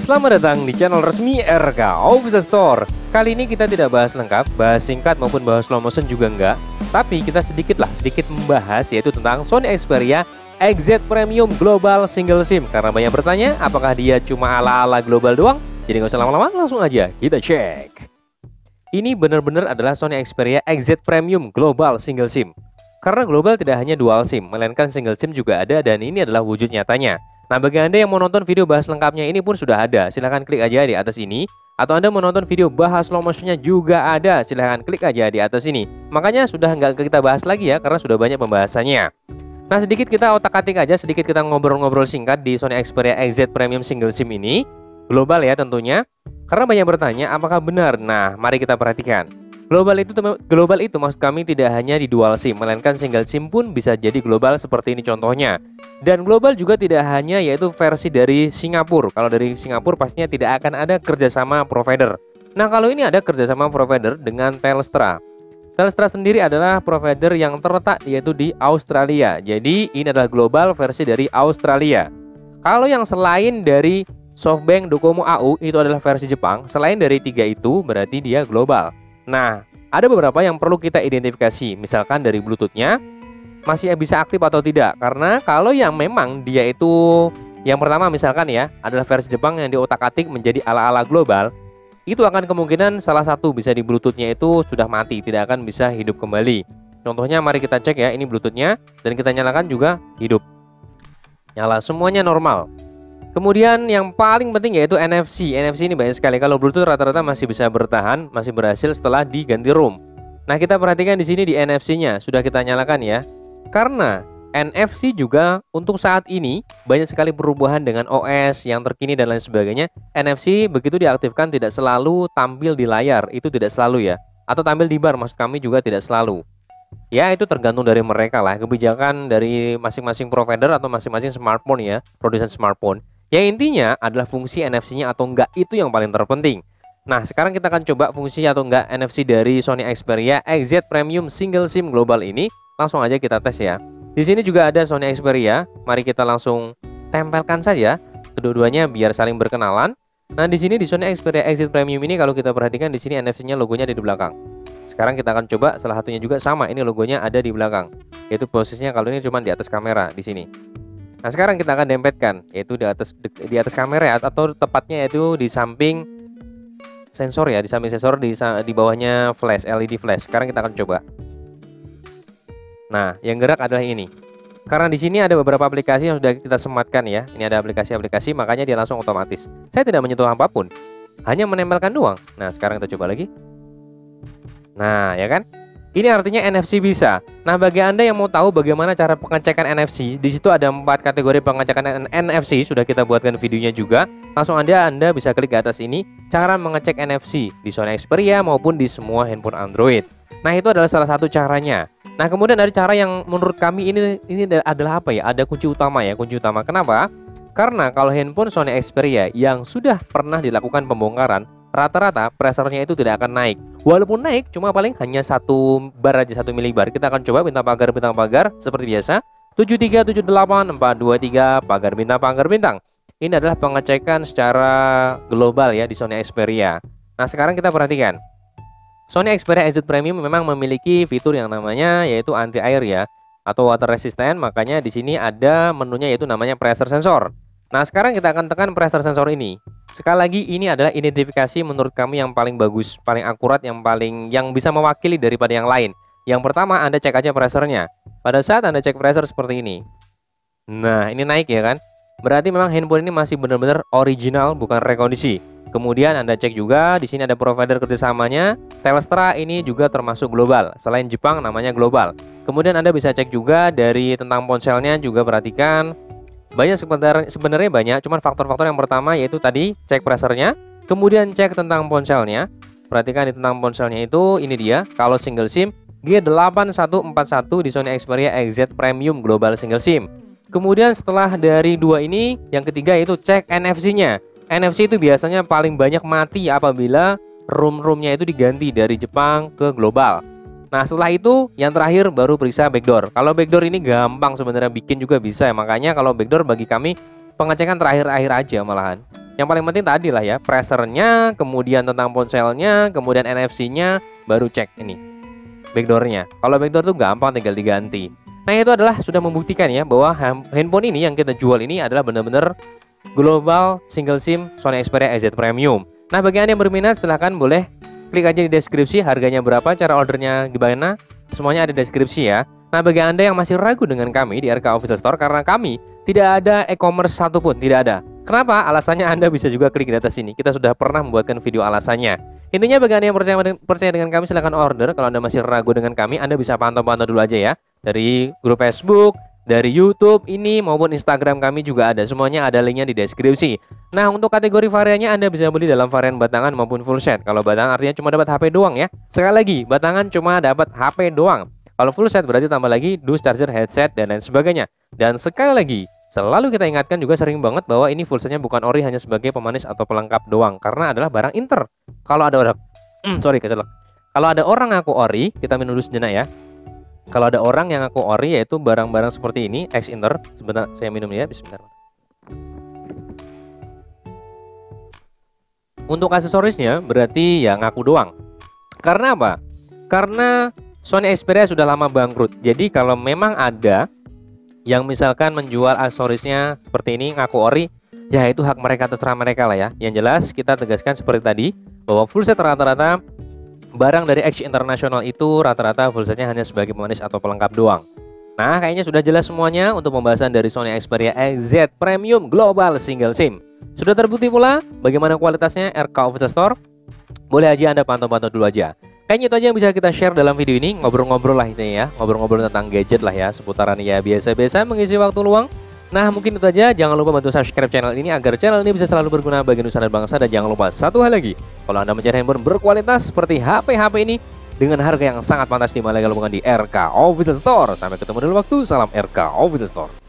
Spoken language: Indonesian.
Selamat datang di channel resmi RK Official Store. Kali ini kita tidak bahas lengkap, bahas singkat maupun bahas slow motion juga enggak. Tapi kita sedikit membahas yaitu tentang Sony Xperia XZ Premium Global Single SIM. Karena banyak bertanya apakah dia cuma ala-ala global doang. Jadi nggak usah lama-lama, langsung aja kita cek. Ini benar-benar adalah Sony Xperia XZ Premium Global Single SIM. Karena global tidak hanya dual SIM, melainkan single SIM juga ada dan ini adalah wujud nyatanya. Nah, bagi Anda yang mau nonton video bahas lengkapnya ini pun sudah ada. Silahkan klik aja di atas ini. Atau Anda mau nonton video bahas slow motionnya juga ada. Silahkan klik aja di atas ini. Makanya sudah nggak kita bahas lagi ya, karena sudah banyak pembahasannya. Nah, sedikit kita otak-atik aja, sedikit kita ngobrol-ngobrol singkat di Sony Xperia XZ Premium Single SIM ini. Global ya tentunya. Karena banyak bertanya apakah benar. Nah, mari kita perhatikan. Global itu maksud kami tidak hanya di dual SIM, melainkan single SIM pun bisa jadi global seperti ini contohnya. Dan global juga tidak hanya yaitu versi dari Singapura. Kalau dari Singapura pastinya tidak akan ada kerjasama provider. Nah, kalau ini ada kerjasama provider dengan Telstra. Telstra sendiri adalah provider yang terletak yaitu di Australia. Jadi ini adalah global versi dari Australia. Kalau yang selain dari SoftBank, Docomo, AU itu adalah versi Jepang. Selain dari tiga itu berarti dia global. Nah, ada beberapa yang perlu kita identifikasi. Misalkan dari Bluetooth-nya masih bisa aktif atau tidak. Karena kalau yang memang dia itu yang pertama misalkan ya adalah versi Jepang yang diotak-atik menjadi ala-ala global, itu akan kemungkinan salah satu bisa di Bluetooth-nya itu sudah mati, tidak akan bisa hidup kembali. Contohnya mari kita cek ya, ini Bluetooth-nya dan kita nyalakan juga hidup. Nyala, semuanya normal. Kemudian yang paling penting yaitu NFC. NFC ini banyak sekali. Kalau Bluetooth rata-rata masih bisa bertahan, masih berhasil setelah diganti ROM. Nah, kita perhatikan di sini di NFC-nya sudah kita nyalakan ya. Karena NFC juga untuk saat ini banyak sekali perubahan dengan OS yang terkini dan lain sebagainya. NFC begitu diaktifkan tidak selalu tampil di layar, itu tidak selalu ya. Atau tampil di bar, maksud kami juga tidak selalu. Ya, itu tergantung dari mereka lah, kebijakan dari masing-masing provider atau masing-masing smartphone ya, produsen smartphone. Ya, intinya adalah fungsi NFC-nya atau enggak itu yang paling terpenting. Nah, sekarang kita akan coba fungsi atau enggak NFC dari Sony Xperia XZ Premium Single SIM Global ini. Langsung aja kita tes ya. Di sini juga ada Sony Xperia. Mari kita langsung tempelkan saja kedua-duanya biar saling berkenalan. Nah, di sini di Sony Xperia XZ Premium ini kalau kita perhatikan di sini NFC-nya logonya ada di belakang. Sekarang kita akan coba salah satunya juga sama. Ini logonya ada di belakang. Yaitu posisinya kalau ini cuma di atas kamera di sini. Nah, sekarang kita akan dempetkan yaitu di atas kamera ya, atau tepatnya yaitu di samping sensor ya, di samping sensor di bawahnya flash, LED flash. Sekarang kita akan coba. Nah, yang gerak adalah ini. Karena di sini ada beberapa aplikasi yang sudah kita sematkan ya. Ini ada aplikasi-aplikasi, makanya dia langsung otomatis. Saya tidak menyentuh apapun, hanya menempelkan doang. Nah, sekarang kita coba lagi. Nah, ya kan? Ini artinya NFC bisa. Nah, bagi Anda yang mau tahu bagaimana cara pengecekan NFC, di situ ada 4 kategori pengecekan NFC, sudah kita buatkan videonya juga. Langsung Anda bisa klik ke atas ini, cara mengecek NFC di Sony Xperia maupun di semua handphone Android. Nah, itu adalah salah satu caranya. Nah, kemudian ada cara yang menurut kami ini adalah apa ya? Ada kunci utama ya, kunci utama. Kenapa? Karena kalau handphone Sony Xperia yang sudah pernah dilakukan pembongkaran, rata-rata presernya itu tidak akan naik. Walaupun naik, cuma paling hanya 1 bar aja, 1 milibar. Kita akan coba bintang pagar seperti biasa. 7378 423 pagar bintang. Ini adalah pengecekan secara global ya di Sony Xperia. Nah, sekarang kita perhatikan. Sony Xperia XZ Premium memang memiliki fitur yang namanya yaitu anti air ya, atau water resistant. Makanya di sini ada menunya yaitu namanya pressure sensor. Nah, sekarang kita akan tekan pressure sensor ini. Sekali lagi, ini adalah identifikasi menurut kami yang paling bagus, paling akurat, yang bisa mewakili daripada yang lain. Yang pertama, Anda cek aja pressernya. Pada saat Anda cek pressure seperti ini. Nah, ini naik ya kan? Berarti memang handphone ini masih benar-benar original, bukan rekondisi. Kemudian Anda cek juga, di sini ada provider kerjasamanya. Telstra ini juga termasuk global. Selain Jepang, namanya global. Kemudian Anda bisa cek juga dari tentang ponselnya juga, perhatikan. Banyak sebenarnya banyak, cuman faktor-faktor yang pertama yaitu tadi cek pressernya, kemudian cek tentang ponselnya. Perhatikan di tentang ponselnya itu, ini dia, kalau single SIM G8141 di Sony Xperia XZ Premium Global Single SIM. Kemudian setelah dari dua ini, yang ketiga yaitu cek NFC-nya. NFC itu biasanya paling banyak mati apabila ROM-ROM-nya itu diganti dari Jepang ke global. Nah, setelah itu yang terakhir baru periksa backdoor. Kalau backdoor ini gampang sebenarnya bikin juga bisa ya. Makanya kalau backdoor bagi kami pengecekan terakhir-akhir aja malahan. Yang paling penting tadi lah ya, pressernya, kemudian tentang ponselnya, kemudian NFC-nya, baru cek ini backdoor-nya. Kalau backdoor tuh gampang, tinggal diganti. Nah, itu adalah sudah membuktikan ya bahwa handphone ini yang kita jual ini adalah benar-benar global single SIM Sony Xperia EZ Premium. Nah, bagi Anda yang berminat silahkan boleh klik aja di deskripsi, harganya berapa, cara ordernya gimana, semuanya ada di deskripsi ya. Nah, bagi Anda yang masih ragu dengan kami di RK Official Store, karena kami tidak ada e-commerce satupun, tidak ada. Kenapa? Alasannya Anda bisa juga klik di atas sini. Kita sudah pernah membuatkan video alasannya. Intinya bagi Anda yang percaya dengan kami, silahkan order. Kalau Anda masih ragu dengan kami, Anda bisa pantau-pantau dulu aja ya. Dari grup Facebook, dari YouTube ini maupun Instagram kami juga ada. Semuanya ada linknya di deskripsi. Nah, untuk kategori variannya Anda bisa beli dalam varian batangan maupun full set. Kalau batangan artinya cuma dapat HP doang ya. Sekali lagi, batangan cuma dapat HP doang. Kalau full set berarti tambah lagi dus, charger, headset, dan lain sebagainya. Dan sekali lagi, selalu kita ingatkan juga sering banget bahwa ini full setnya bukan ori hanya sebagai pemanis atau pelengkap doang. Karena adalah barang inter. Kalau ada orang, kecelak. Kalau ada orang ngaku ori, kita minum dulu sejenak ya. Kalau ada orang yang ngaku ori, yaitu barang-barang seperti ini, X Inter. Sebentar, saya minum ya, bismillah. Untuk aksesorisnya berarti ya ngaku doang. Karena apa? Karena Sony Xperia sudah lama bangkrut. Jadi kalau memang ada yang misalkan menjual aksesorisnya seperti ini ngaku ori, ya itu hak mereka, terserah mereka lah ya. Yang jelas kita tegaskan seperti tadi bahwa full set rata-rata barang dari X International itu rata-rata full setnya hanya sebagai pemanis atau pelengkap doang. Nah, kayaknya sudah jelas semuanya untuk pembahasan dari Sony Xperia EZ Premium Global Single SIM. Sudah terbukti pula bagaimana kualitasnya RK Official Store. Boleh aja Anda pantau-pantau dulu aja. Kayaknya itu aja yang bisa kita share dalam video ini. Ngobrol-ngobrol lah ini ya, ngobrol-ngobrol tentang gadget lah ya, seputaran ya biasa-biasa mengisi waktu luang. Nah, mungkin itu aja. Jangan lupa bantu subscribe channel ini agar channel ini bisa selalu berguna bagi nusa dan bangsa. Dan jangan lupa satu hal lagi, kalau Anda mencari handphone berkualitas seperti HP-HP ini dengan harga yang sangat pantas di Malaysia, hubungan di RK Official Store. Sampai ketemu dalam waktu. Salam RK Official Store.